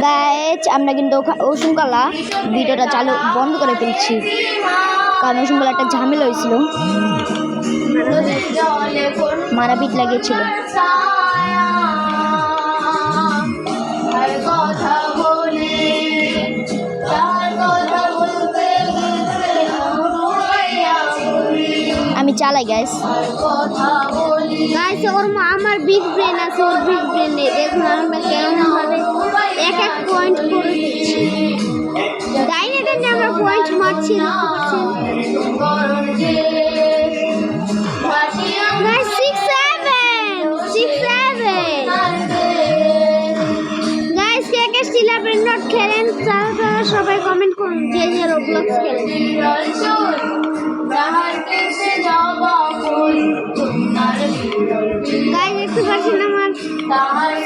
Guys আমরা কিন্তু ওষুনকালা ভিডিওটা চালু বন্ধ করে ফেলছি, কারণ ওষুনকালা একটা ঝামেলা হয়েছিল, মারাপিট লাগিয়েছিল। আমি চালাই গাইস। ওর আমার বিগ ব্রেন আছে, ওর বিগ ব্রেন নেই। দেখুন আমরা কেমন ভাবে এক এক পয়েন্ট করে দিচ্ছি। ডাইনে ডাইনে আমরা পয়েন্ট মারছি, গাইস 6-7 গাইস কে কে স্টিলা ব্রেন নট খেলেন তারা সবাই কমেন্ট করুন যে যে রোবলক্স খেলেন। গাইস একটু পাচ্ছেন আমার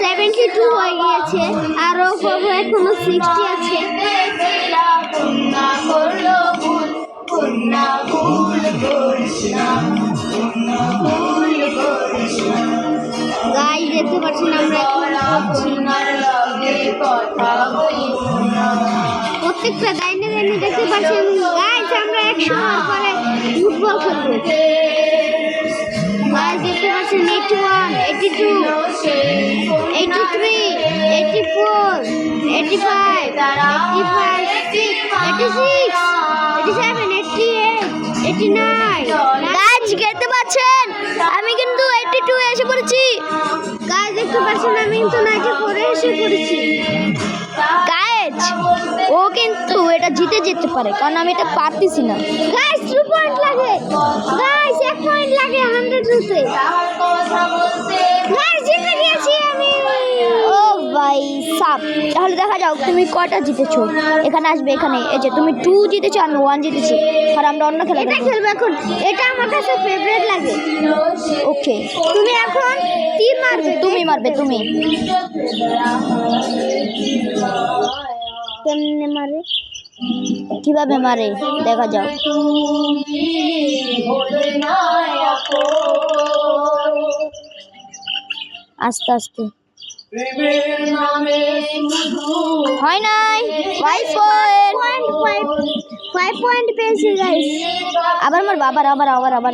72 হয়ে গিয়েছে, আরো এখনো 60 আছে। গাইস দেখতে পাচ্ছেন আমরা প্রত্যেকটা ডাইনে ডাইনে দেখতে পাচ্ছেন। গাইস আমরা 100 ওভার করে ফুটবল খেলবো। গাইস দেখতে পাচ্ছেন 81, 82, 83, 84, 85, 86, 87, 88, 89। গাইজ দেখতে পাচ্ছেন আমি কিন্তু 82 এসে পড়েছি। গাইস দেখতে পাচ্ছেন আমি কিন্তু 94 এসে পড়েছি। গাইজ ও কিন্তু এটা জিতে যেতে পারে, কারণ আমি এটা পারতেছি না। গাইস 2 পয়েন্ট লাগে, গাইস 1 পয়েন্ট লাগে 100 রুতে। গাইস জিতে গেছি আমি। ও ভাই সাপ, তাহলে দেখা যাও তুমি কয়টা জিতেছো। এখানে আসবে, এখানে এই যে তুমি 2 জিতেছো, আমি 1 জিতেছি। আর আমরা অন্য খেলা এটা খেলবো এখন, এটা আমার কাছে ফেভারিট লাগে। ওকে তুমি এখন তীর মারবে, তুমি মারবে। তুমি কেমনে মারে, কিভাবে মারে দেখা যাও। আস্তে আস্তে হয় নাই। 5 পয়েন্ট পেয়েছি গাইস। আবার মার, আবার আবার আবার আবার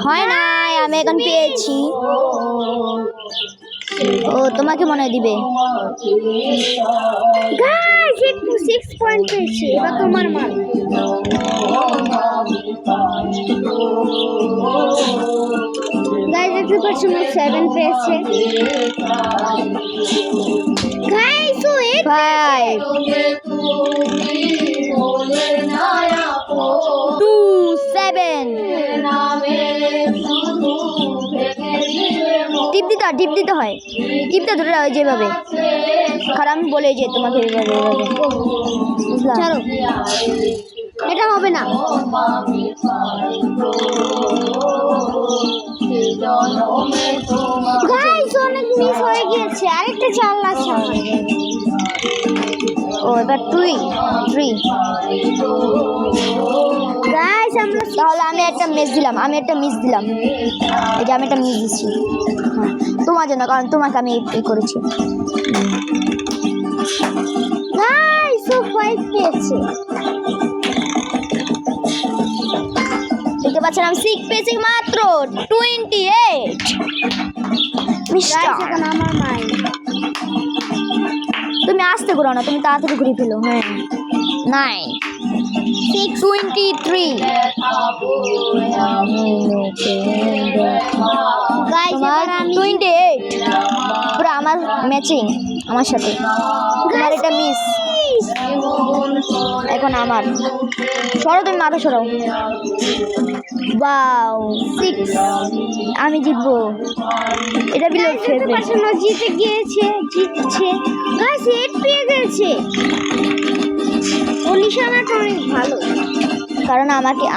হয় নাই। আমি এখন পেয়েছি। ও তোমাকে মনে দিবে। গাইস 6 পয়েন্ট পেয়েছি, এবার তোমার মার। গাইস দেখতে পাচ্ছেন 7 পেয়েছে। গাইস ও 5 2 7 টিপ দিতে হয়, টিপটা ধরে হয় যেভাবে। কারণ আমি বলে যে তোমাকে এভাবে বুঝলাম। চলো এটা হবে না। গাইস অনেক মিস হয়ে গিয়েছে, আরেকটা চাল আছে আমার। ও এবার 3 গাইস আমরা তাহলে আমি একটা মিস দিলাম, এই যে আমি একটা মিস দিচ্ছি। হ্যাঁ তোমার জন্য, কারণ তোমাকে আমি এই করেছি। গাইস ও 5 পেয়েছে। দেখতে পাচ্ছেন আমি 6 পেয়েছি মাত্র 28। গাইস এখন আমার মাই। তুমি আসতে ঘুরো না, তুমি তাড়াতাড়ি ঘুরে ফেলো। হ্যাঁ 9 23 গাইস তোমার 28 পুরো আমার ম্যাচিং আমার সাথে। তোমার এটা মিস, এখন আমার। সরো তুমি, মাথা সরাও। বাও 6, আমি জিতবো। এটা বিলো ফেভারিট। জিতে জিতছে। গাইস 8 পেয়ে গেছে। ও নিশানাটা অনেক ভালো, কারণ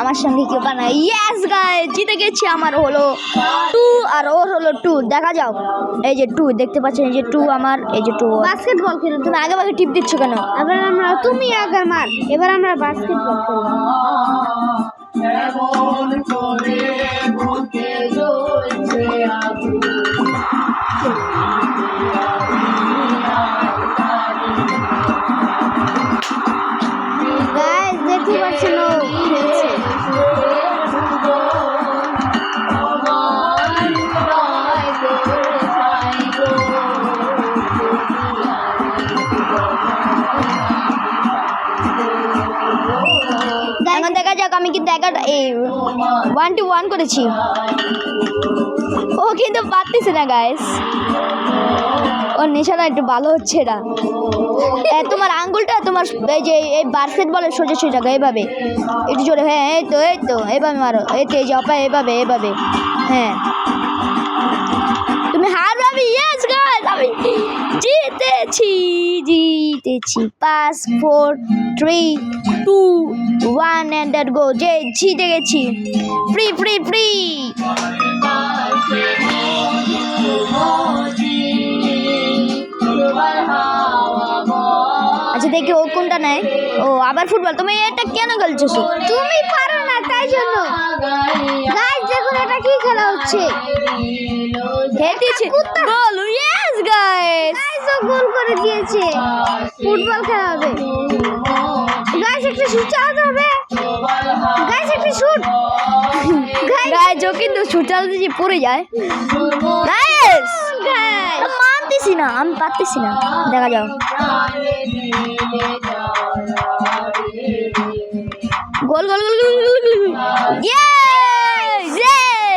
আমার সঙ্গে কেউ বানায়। ইয়েস গাইস জিতে গেছি। আমার হলো 2 আর ওর হলো 2। দেখা যাও এই যে 2 দেখতে পাচ্ছেন, এই যে 2 আমার, এই যে 2। বাস্কেটবল খেলো তুমি আগে আগে টিপ দিচ্ছ কেন? তুমি আগে মার। এবার আমরা বাস্কেটবল খেলবো। আমি কিন্তু 1-1 করেছি। ও কিন্তু পারতেছে না গাইস, ওর নেশাটা একটু ভালো হচ্ছে না। তোমার আঙ্গুলটা তোমার এই যে এই বাস্কেটবলের সোজা সোজা এইভাবে একটু জোরে, হ্যাঁ এই তো এইভাবে মারো, এই তো এই যে অপা এইভাবে হ্যাঁ তুমি হারবে। ইয়েস গাইস, আমি জিতেছি 5 4 3 2 1 এন্ড দ্যাট গো, যে জিতে গেছি। Free free free. আচ্ছা দেখি ও কোনটা নেয়। ও আবার ফুটবল। তুমি এটা কেন খেলছো? তুমি পারো না তাই জন্য। গাইস দেখুন এটা কি খেলা হচ্ছে। হেটিছে গোল। ইয়েস গাইস, গাইস ও গোল করে দিয়েছে। ফুটবল খেলা হবে। গাইস একটা শুট চালাতে হবে। গাইস একটা শুট। গাইস ও কিন্তু শুট চালাতে যে পড়ে যায়। গাইস মানতেছি না, আমি পারতেছি না। দেখা যাও। গোল গোল গোল গোল গোল গোল। ইয়েস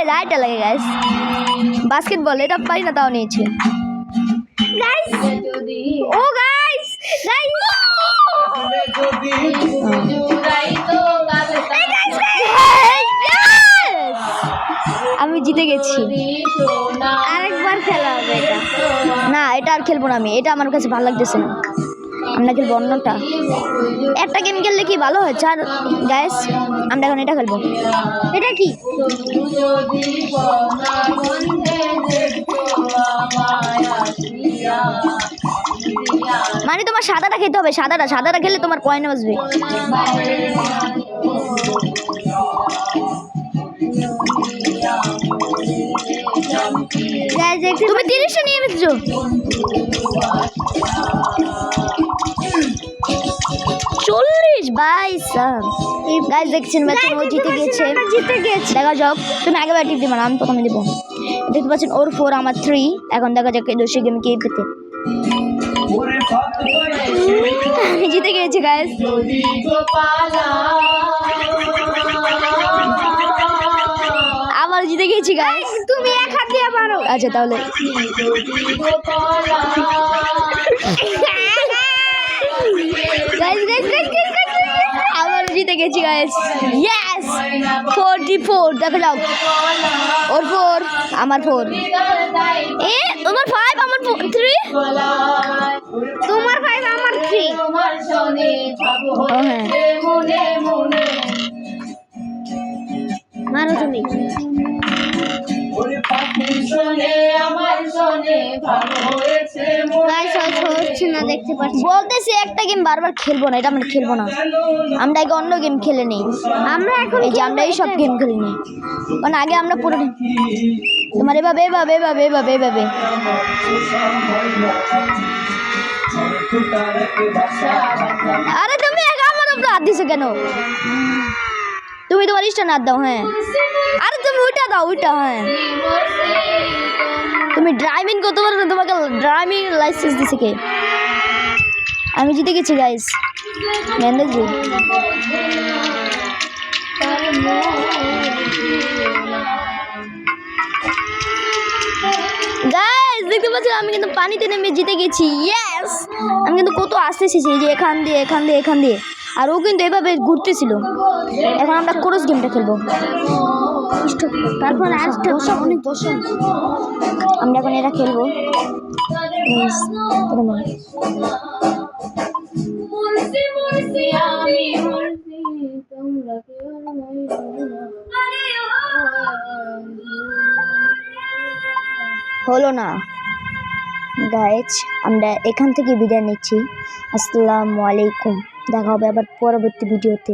রাইট লাগে গাইস। বাস্কেটবল এটা পারি না, তাও নিয়েছে। গাইস ও গাইস আমি জিতে গেছি। আরেকবার খেলা হবে এটা। না এটা আর খেলবো না আমি, এটা আমার কাছে ভালো লাগতেছে না। আমরা খেলবো অন্যটা। একটা গেম খেললে কি ভালো হয় চার গাইস। আমরা এখন এটা খেলবো। এটা কি? মানে তোমার সাদাটা খেতে হবে, সাদাটা খেলে তোমার পয়েন্ট আসবে। তুমি 30টা নিয়ে এসেছো। চল্লিশ গাইস দেখছেন বাচ্চা, ও জিতে গেছে। দেখা যাক, তুমি আগে টিপ দিবা না, আমি প্রথমে দেবো। দেখতে পাচ্ছেন ওর 4 আমার 3। এখন দেখা যাক দোষী গেম কে পেতে। আমি জিতে গেছি গাইস। আবার জিতে গেছি গাইস। তুমি এক হাত দিয়ে পারো। আচ্ছা তাহলে আবার জিতে গেছি গাইস। ইয়েস 44। দেখো যাও, ওর 4 আমার 4। তোমার 5 আমার 3। তোমার 5 আমার 3। ও হ্যাঁ মারো তুমি। গাইস হচ্ছে না, দেখতে পাচ্ছি। বলতেছি একটা গেম বারবার খেলবো না, এটা আমরা খেলবো না। আমরা আগে অন্য গেম খেলে নিই। আমরা এখন এই যে আমরা এই সব গেম খেলে নিই, কারণ আগে আমরা পুরো তোমার এভাবে আরে তুমি আমার উপর হাত দিছো কেন? তুমি তোমার ইচ্ছা না দাও। হ্যাঁ আরে তুমি ওইটা দাও, ওইটা। হ্যাঁ তুমি ড্রাইভিং করতে পারো না, তোমাকে ড্রাইভিং লাইসেন্স দিছে কে? আমি জিতে গেছি গাইস। ম্যানেজার গাইস দেখতে পাচ্ছেন আমি কিন্তু পানিতে নেমে জিতে গেছি। ইয়েস আমি কিন্তু কত আস্তে এসেছি, যে এখান দিয়ে আর ও কিন্তু এভাবে ঘুরতেছিল। এখন আমরা ক্রস গেমটা খেলবো। তারপর অনেক বসো। আমরা এখন এটা খেলবো। হলো না গাইস, আমরা এখান থেকে বিদায় নিচ্ছি। আসসালামু আলাইকুম। দেখা হবে আবার পরবর্তী ভিডিওতে।